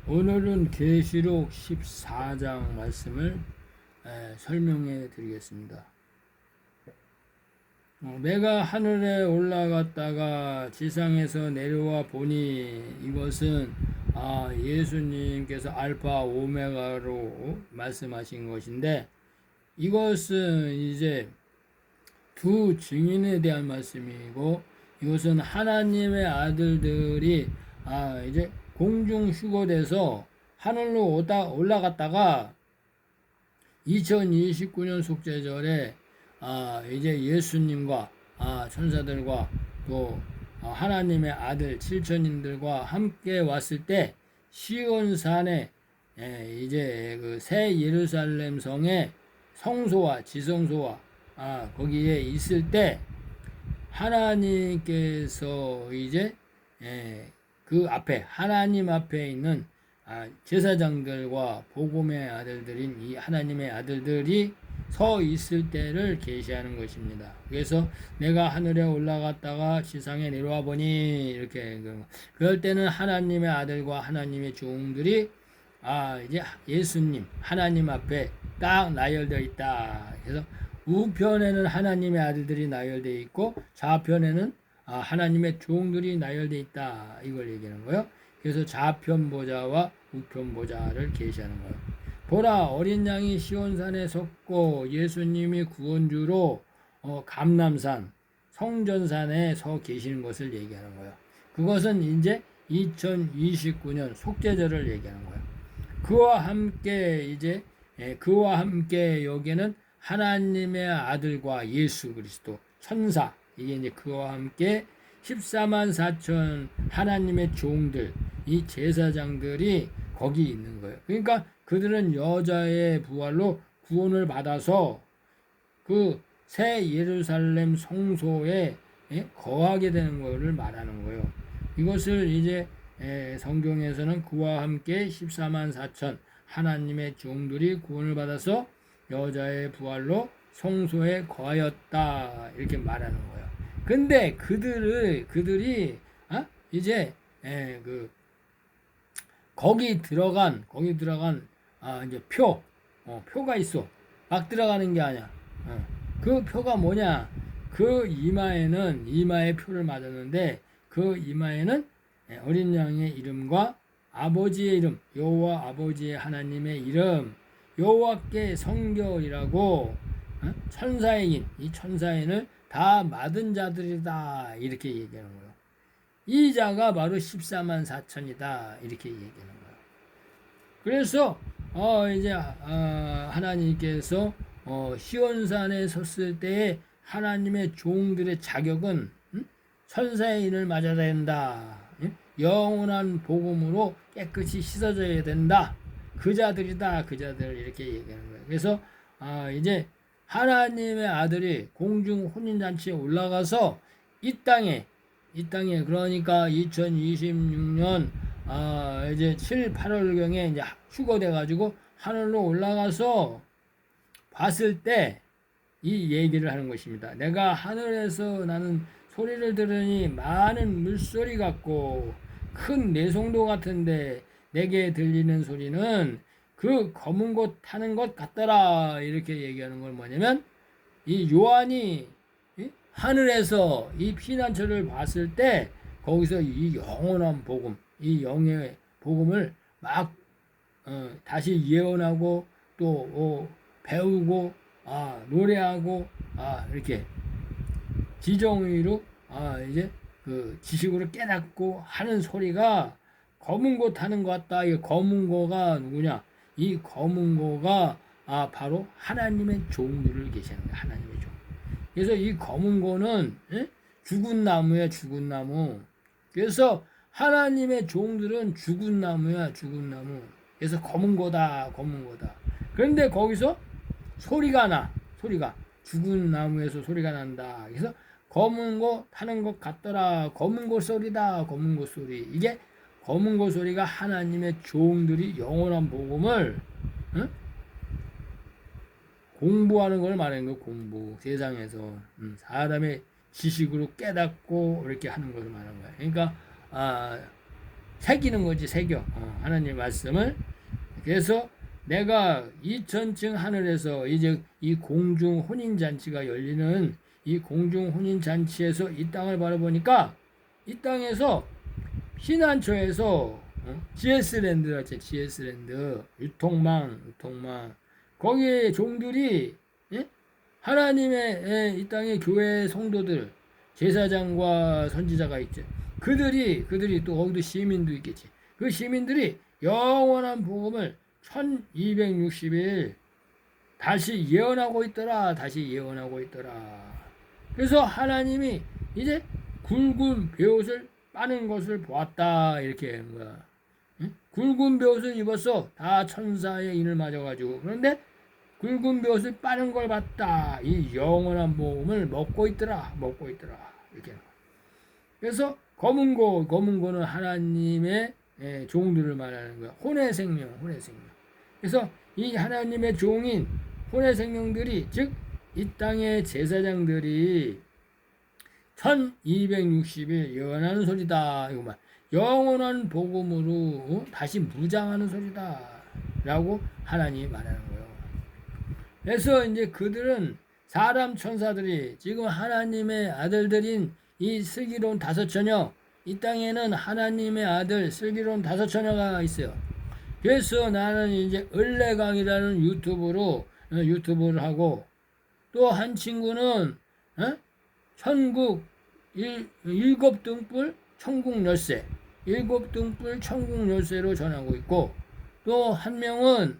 오늘은 계시록 14장 말씀을 설명해 드리겠습니다. 내가 하늘에 올라갔다가 지상에서 내려와 보니 이것은 예수님께서 알파 오메가로 말씀하신 것인데, 이것은 이제 두 증인에 대한 말씀이고, 이것은 하나님의 아들들이 이제 공중 휴거돼서 하늘로 올라갔다가 2029년 속죄절에 이제 예수님과 천사들과 또 하나님의 아들 칠천인들과 함께 왔을 때 시온산에 이제 그 새 예루살렘 성의 성소와 지성소와 거기에 있을 때 하나님께서 이제 그 앞에 하나님 앞에 있는 제사장들과 복음의 아들들인 이 하나님의 아들들이 서 있을 때를 계시하는 것입니다. 그래서 내가 하늘에 올라갔다가 지상에 내려와 보니 이렇게 그럴 때는 하나님의 아들과 하나님의 종들이 이제 예수님 하나님 앞에 딱 나열되어 있다. 그래서 우편에는 하나님의 아들들이 나열되어 있고 좌편에는 하나님의 종들이 나열되어 있다. 이걸 얘기하는 거예요. 그래서 좌편 보좌와 우편 보좌를 계시하는 거예요. 보라, 어린 양이 시온산에 섰고 예수님이 구원주로 감람산 성전산에 서 계시는 것을 얘기하는 거예요. 그것은 이제 2029년 속죄절을 얘기하는 거예요. 그와 함께 여기는 하나님의 아들과 예수 그리스도 천사, 이게 이제 그와 함께 14만 4천 하나님의 종들, 이 제사장들이 거기 있는 거예요. 그러니까 그들은 여자의 부활로 구원을 받아서 그 새 예루살렘 성소에 거하게 되는 것을 말하는 거예요. 이것을 이제 성경에서는 그와 함께 14만 4천 하나님의 종들이 구원을 받아서 여자의 부활로 성소에 거하였다 이렇게 말하는 거예요. 근데 그들이 이제 거기 들어간 이제 표가 있어. 막 들어가는 게 아니야. 그 표가 뭐냐? 그 이마에 표를 맞았는데 그 이마에는 어린 양의 이름과 아버지의 이름, 여호와 아버지의 하나님의 이름, 여호와께 성결이라고 천사인, 이 천사인을 다 받은 자들이다 이렇게 얘기하는 거예요. 이 자가 바로 14만 4천이다 이렇게 얘기하는 거예요. 그래서 이제 하나님께서 시온산에 섰을 때에 하나님의 종들의 자격은 천사인을 맞아야 된다. 영원한 복음으로 깨끗이 씻어져야 된다. 그 자들이다. 그 자들 이렇게 얘기하는 거예요. 그래서 이제 하나님의 아들이 공중 혼인잔치에 올라가서 이 땅에 그러니까 2026년 이제 7, 8월경에 이제 휴거돼 가지고 하늘로 올라가서 봤을 때 이 얘기를 하는 것입니다. 내가 하늘에서 나는 소리를 들으니 많은 물소리 같고 큰 내송도 같은데 내게 들리는 소리는 그 검은 곳 타는 것 같더라 이렇게 얘기하는 건 뭐냐면, 이 요한이 하늘에서 이 피난처를 봤을 때 거기서 이 영원한 복음, 이 영의 복음을 막 다시 예언하고 또 배우고 노래하고 이렇게 지정의로 이제 그 지식으로 깨닫고 하는 소리가 검은 고 타는 것 같다. 이 검은 고가 누구냐? 이 검은 고가 바로 하나님의 종들을 계시하는 거예요. 하나님의 종. 그래서 이 검은 고는 죽은 나무야, 죽은 나무. 그래서 하나님의 종들은 죽은 나무야, 죽은 나무. 그래서 검은 고다, 검은 고다. 그런데 거기서 소리가 죽은 나무에서 소리가 난다. 그래서 검은 고 타는 것 같더라. 검은 고 소리다. 검은 고 소리. 이게 검은 고 소리가 하나님의 종들이 영원한 복음을 공부하는 걸 말하는 거. 공부. 세상에서 사람의 지식으로 깨닫고 이렇게 하는 것을 말하는 거야. 그러니까 새기는 거지, 새겨. 하나님 말씀을. 그래서 내가 2000층 하늘에서 이제 이 공중 혼인 잔치가 열리는 이 공중 혼인 잔치에서 이 땅을 바라보니까 이 땅에서 피난처에서 GS랜드라 했지, GS랜드 유통망 거기에 종들이 하나님의 이 땅의 교회 성도들 제사장과 선지자가 있죠. 그들이 또 거기도 시민도 있겠지. 그 시민들이 영원한 복음을 1260일 다시 예언하고 있더라. 그래서 하나님이 이제 굵은 베옷을 빠는 것을 보았다. 이렇게 하는 거야. 굵은 베옷을 입었어. 다 천사의 인을 맞아가지고. 그런데 굵은 베옷을 빠는 걸 봤다. 이 영원한 복음을 먹고 있더라. 이렇게. 그래서 검은 고는 하나님의 종들을 말하는 거야. 혼의 생명. 그래서 이 하나님의 종인 혼의 생명들이, 즉 이 땅의 제사장들이 1260일 예언하는 소리다. 이거만. 영원한 복음으로 다시 무장하는 소리다. 라고 하나님이 말하는 거예요. 그래서 이제 그들은 사람 천사들이 지금 하나님의 아들들인 이 슬기로운 다섯 처녀, 이 땅에는 하나님의 아들 슬기로운 다섯 처녀가 있어요. 그래서 나는 이제 을레강이라는 유튜브를 하고, 또 한 친구는 천국 일곱 등불 천국 열쇠, 일곱 등불 천국 열쇠로 전하고 있고, 또 한 명은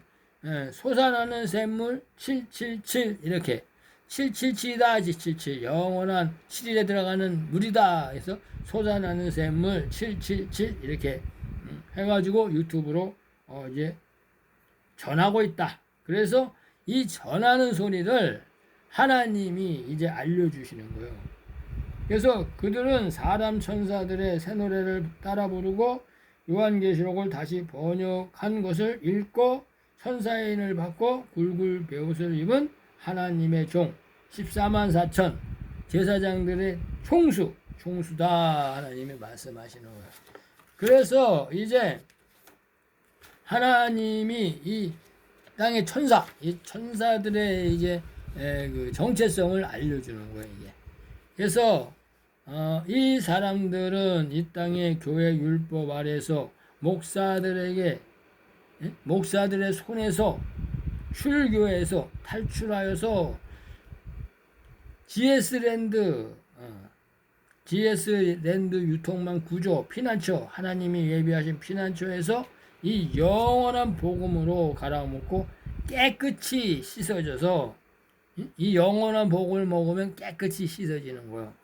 솟아나는 샘물 777 이렇게 777이다. 777 영원한 7일에 들어가는 물이다. 해서 솟아나는 샘물 777 이렇게 해가지고 유튜브로 이제 전하고 있다. 그래서 이 전하는 소리를 하나님이 이제 알려주시는 거예요. 그래서 그들은 사람 천사들의 새 노래를 따라 부르고 요한계시록을 다시 번역한 것을 읽고 천사의 인을 받고 굵은 베옷을 입은 하나님의 종 14만 4천 제사장들의 총수다. 하나님이 말씀하시는 거예요. 그래서 이제 하나님이 이 땅의 이 천사들의 이제 그 정체성을 알려주는 거예요. 이게. 그래서 이 사람들은 이 땅의 교회 율법 아래서 목사들의 손에서 출교해서 탈출하여서 GS랜드 유통망 구조 피난처, 하나님이 예비하신 피난처에서 이 영원한 복음으로 갈아먹고 깨끗이 씻어져서, 이 영원한 복음을 먹으면 깨끗이 씻어지는 거예요.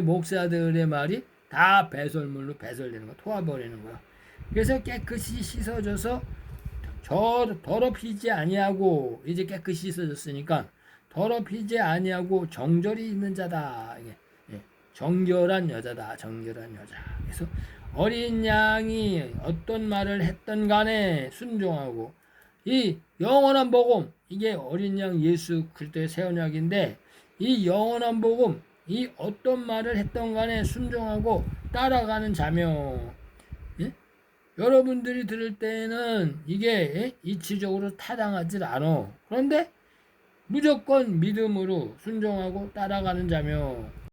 목사들의 말이 다 배설물로 배설되는 거야. 토해버리는 거야. 그래서 깨끗이 씻어져서 더럽히지 아니하고, 이제 깨끗이 씻어졌으니까 더럽히지 아니하고 정절이 있는 자다. 정결한 여자다. 그래서 어린 양이 어떤 말을 했던 간에 순종하고, 이 영원한 복음, 이게 어린 양 예수 그리스도의 새 언약인데, 이 영원한 복음, 이 어떤 말을 했던 간에 순종하고 따라가는 자며, 여러분들이 들을 때는 이게 이치적으로 타당하지 않아. 그런데 무조건 믿음으로 순종하고 따라가는 자며,